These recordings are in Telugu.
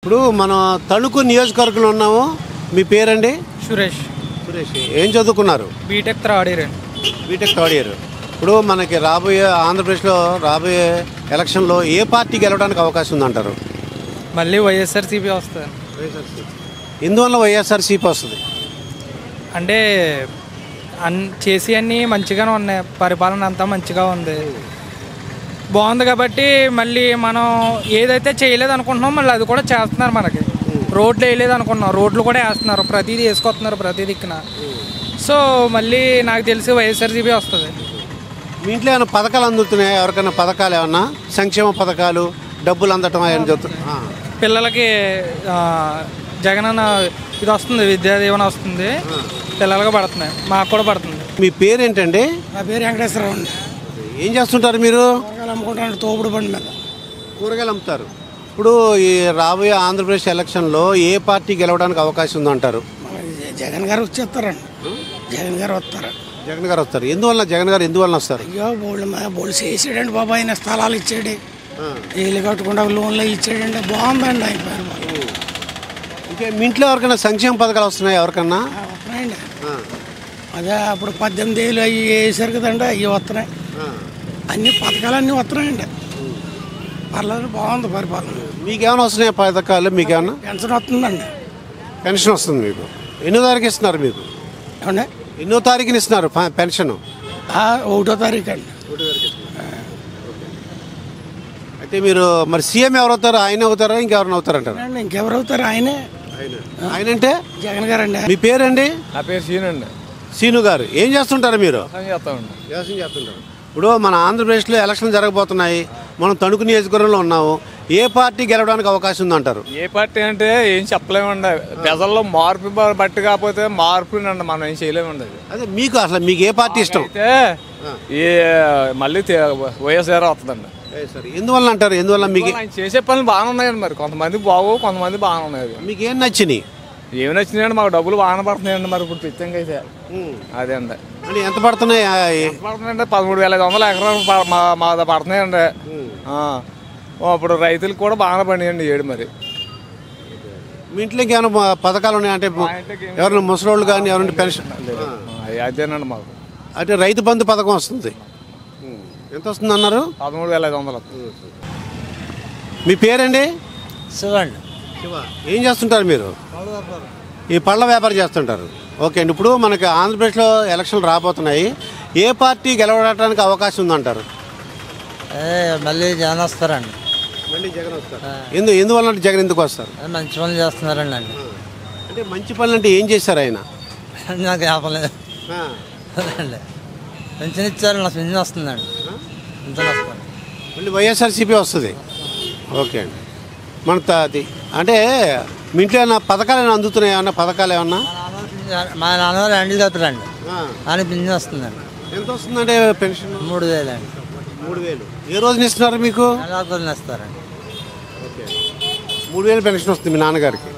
ఇప్పుడు మనం తణుకు నియోజకవర్గంలో ఉన్నాము. మీ పేరండి? సురేష్. సురేష్ ఏం చదువుకున్నారు? BTech third year. BTech third year. ఇప్పుడు మనకి రాబోయే ఆంధ్రప్రదేశ్లో రాబోయే ఎలక్షన్లో ఏ పార్టీ గెలవడానికి అవకాశం ఉందంటారు? మళ్ళీ వైఎస్ఆర్సీపీ వస్తుంది. ఎందువల్ల వైఎస్ఆర్సీపీ వస్తుంది? అంటే చేసి అన్నీ మంచిగానే ఉన్నాయి, పరిపాలన అంతా మంచిగా ఉంది, బాగుంది. కాబట్టి మళ్ళీ మనం ఏదైతే చేయలేదు అనుకుంటున్నాం మళ్ళీ అది కూడా చేస్తున్నారు. మనకి రోడ్లు వేయలేదు అనుకుంటున్నాం, రోడ్లు కూడా వేస్తున్నారు, ప్రతిదీ వేసుకొస్తున్నారు ప్రతి దిక్కున. సో మళ్ళీ నాకు తెలిసి వైఎస్ఆర్సీపీ వస్తుంది. మీ ఇంట్లో ఏమైనా పథకాలు అందుతున్నాయా? ఎవరికైనా పథకాలు ఏమన్నా సంక్షేమ పథకాలు డబ్బులు అందటం అని చెప్తున్నా? పిల్లలకి జగనన్న ఇది వస్తుంది, విద్యా దీవెన వస్తుంది, పిల్లలకి పడుతున్నాయి, మాకు కూడా పడుతుంది. మీ పేరేంటండి? నా పేరు వెంకటేశ్వరరావు అండి. ఏం చేస్తుంటారు మీరు? కూరగాయలు అమ్ముకుంటాను, తోపుడు బండి మీద. కూరగాయలు అమ్ముతారు. ఇప్పుడు ఈ రాబోయే ఆంధ్రప్రదేశ్ ఎలక్షన్లో ఏ పార్టీ గెలవడానికి అవకాశం ఉందంటారు? జగన్ గారు వచ్చేస్తారండి. జగన్ గారు వస్తారు. జగన్ గారు వస్తారు. ఎందువల్ల జగన్ గారు ఎందువల్ల వస్తారు? అయ్యో బోళ్ళు చేసాడండి బాబా, ఆయన స్థలాలు ఇచ్చాడు, ఇల్లు కట్టకుండా లోన్లు ఇచ్చాడండి, బాగుందండి ఆయన పేరు. ఇంకా మీ ఇంట్లో ఎవరికైనా సంక్షేమ పథకాలు వస్తున్నాయి? ఎవరికన్నా వస్తున్నాయండి. అదే అప్పుడు 18 ఏళ్ళు అవి వేసారు కదండి, అవి వస్తున్నాయి. అన్ని పథకాలు అన్నీ వస్తున్నాయండి. పర్లేదు, బాగుంది పరిపాలన. మీకేమైనా వస్తున్నాయి పథకాలు? మీకేమన్నా పెన్షన్ వస్తుందండి. పెన్షన్ వస్తుంది. మీకు ఎన్నో తారీఖు ఇస్తున్నారు? మీకు ఏమండి ఎన్నో తారీఖుని ఇస్తున్నారు పెన్షన్? 1వ తారీఖు అండి. అయితే మీరు మరి సీఎం ఎవరు అవుతారు? ఆయన అవుతారా ఇంకెవరైనా అవుతారంటారు? ఇంకెవరు అవుతారు? ఆయనే. ఆయన అంటే జగన్ గారు అండి. మీ పేరండి? నా పేరు సీను అండి. సీను గారు ఏం చేస్తుంటారు మీరు? చేస్తామండి. చేస్తుంటారు. ఇప్పుడు మన ఆంధ్రప్రదేశ్లో ఎలక్షన్లు జరగబోతున్నాయి. మనం తణుకు నియోజకవర్గంలో ఉన్నాము. ఏ పార్టీ గెలవడానికి అవకాశం ఉందంటారు? ఏ పార్టీ అంటే ఏం చెప్పలేమండి. ప్రజల్లో మార్పు బట్టి కాకపోతే మార్పునండి మనం ఏం చేయలేమండి. అదే మీకు అసలు మీకు ఏ పార్టీ ఇష్టం? అయితే మళ్ళీ వైఎస్ఆర్ వస్తుందండి. ఎందువల్ల అంటారు? ఎందువల్ల మీకు ఆయన చేసే పనులు బాగానే ఉన్నాయండి. మరి కొంతమంది బాగో, కొంతమంది బాగానే ఉన్నాయి. మీకు ఏం నచ్చినాయి? ఏమి నచ్చినాయండి, మాకు డబ్బులు బాగానే పడుతున్నాయండి. మరి ఇప్పుడు పిచ్చంగా అయితే అదే అండి. అంటే ఎంత పడుతున్నాయి? పడుతున్నాయండి 13,500 ఎకరాలు మా పడుతున్నాయండి. ఇప్పుడు రైతులకు కూడా బాగానే పడినాయండి ఏడు. మరి మీ ఇంట్లో ఇంకేమైనా పథకాలు ఉన్నాయంటే ఎవరైనా ముసలోళ్ళు కానీ ఎవరైనా పెన్షన్? అదేనండి మాకు. అంటే రైతు బంధు పథకం వస్తుంది. ఎంత వస్తుంది అన్నారు? 13,500. మీ పేరండి? శివండి. శివ. ఏం చేస్తుంటారు మీరు? ఈ పళ్ళ వ్యాపారం చేస్తుంటారు. ఓకే అండి. ఇప్పుడు మనకి ఆంధ్రప్రదేశ్లో ఎలక్షన్లు రాబోతున్నాయి. ఏ పార్టీ గెలవడానికి అవకాశం ఉందంటారు? మళ్ళీ జగన్ వస్తారండి. మళ్ళీ జగన్ వస్తారు. ఎందువల్ల జగన్ ఎందుకు వస్తారు? మంచి పనులు చేస్తున్నారండి అండి. అంటే మంచి పనులు అంటే ఏం చేశారు ఆయన? నాకు చెప్పలేదు అండి. పెన్షన్ ఇచ్చారు, నాకు పెన్షన్ వస్తుందండి. పెన్షన్ వస్తుంది. మళ్ళీ వైఎస్ఆర్సీపీ వస్తుంది. ఓకే అండి. మన అంటే మీ ఇంట్లో ఏమన్నా పథకాలు ఏమైనా అందుతున్నాయి? ఏమన్నా పథకాలు ఏమన్నా? మా నాన్నగారు హ్యాండిల్ అవుతారండి, అని పెన్షన్ వస్తుందండి. ఎంత వస్తుందంటే పెన్షన్? 3,000 అండి. 3,000 ఏ రోజున ఇస్తున్నారు మీకు? నెలాఖరున ఇస్తారండి. ఓకే. 3,000 పెన్షన్ వస్తుంది మీ నాన్నగారికి.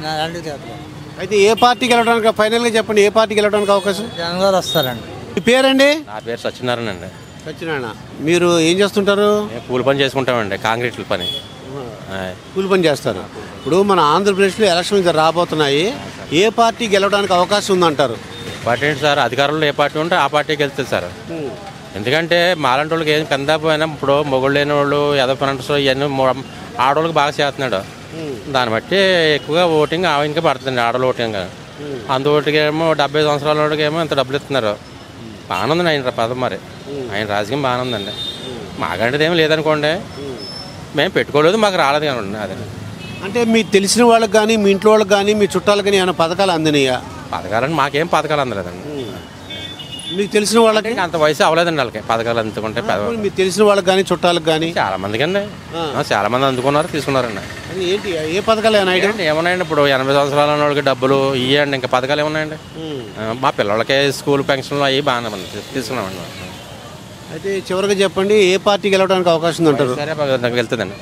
హ్యాండిల్ అవుతారు. అయితే ఏ పార్టీకి వెళ్ళడానికి ఫైనల్గా చెప్పండి, ఏ పార్టీకి వెళ్ళడానికి అవకాశం? జగన్ గారు వస్తారండి. మీ పేరండి? నా పేరు సత్యనారాయణ అండి. సత్యనారాయణ. మీరు ఏం చేస్తుంటారు? కూలి పని చేసుకుంటామండి, కాంక్రీట్ల పని. కూలి పని చేస్తారు. ఇప్పుడు మన ఆంధ్రప్రదేశ్లో ఎలక్షన్లు రాబోతున్నాయి. ఏ పార్టీ గెలవడానికి అవకాశం ఉందంటారు? పార్టీ ఏంటి సార్? అధికారంలో ఏ పార్టీ ఉంటే ఆ పార్టీకి వెళ్తుంది సార్. ఎందుకంటే మాలాంటి వాళ్ళకి ఏం పెద్ద పోయినా ఇప్పుడు మొగుళ్ళు లేని వాళ్ళు ఏదో ఫ్రెండ్స్ ఇవన్నీ ఆడవాళ్ళకి బాగా చేస్తున్నాడు. దాన్ని బట్టి ఎక్కువగా ఓటింగ్ ఆయనకే పడుతుంది, ఆడవాళ్ళు ఓటింగ్. అందుకోటికి ఏమో 70 సంవత్సరాల వాడికి ఏమో ఇంత డబ్బులు ఇస్తున్నారు. బాగానే ఉందండి ఆయన పదం. మరి ఆయన రాజకీయం బాగానే ఉందండి. మాకంటే ఏమి లేదనుకోండి, మేము పెట్టుకోలేదు, మాకు రాలేదు కానీ. అదే అంటే మీకు తెలిసిన వాళ్ళకి కానీ మీ ఇంట్లో వాళ్ళకి కానీ మీ చుట్టాలకు కానీ ఏమైనా పథకాలు అందినాయా? పథకాలని మాకేం పథకాలు అందలేదండి. మీకు తెలిసిన వాళ్ళకి అంత వయసు అవ్వలేదండి వాళ్ళకి పథకాలు అందుకుంటే. మీకు తెలిసిన వాళ్ళకి కానీ చుట్టాలకు కానీ? చాలా మందికి అండి, చాలా మంది అందుకున్నారు, తీసుకున్నారండి. ఏంటి ఏ పథకాలు ఏమైనా? ఏమన్నాయండి ఇప్పుడు 80 సంవత్సరాల వాళ్ళకి డబ్బులు ఇవ్వండి, ఇంకా పథకాలు ఏమన్నాయండి? మా పిల్లలకి స్కూల్ పెన్షన్లు అవి బాగానే మంది తీసుకున్నామండి. అయితే చివరిగా చెప్పండి, ఏ పార్టీ గెలవడానికి అవకాశం ఉందంటారు? సరే వెళ్తుందండి.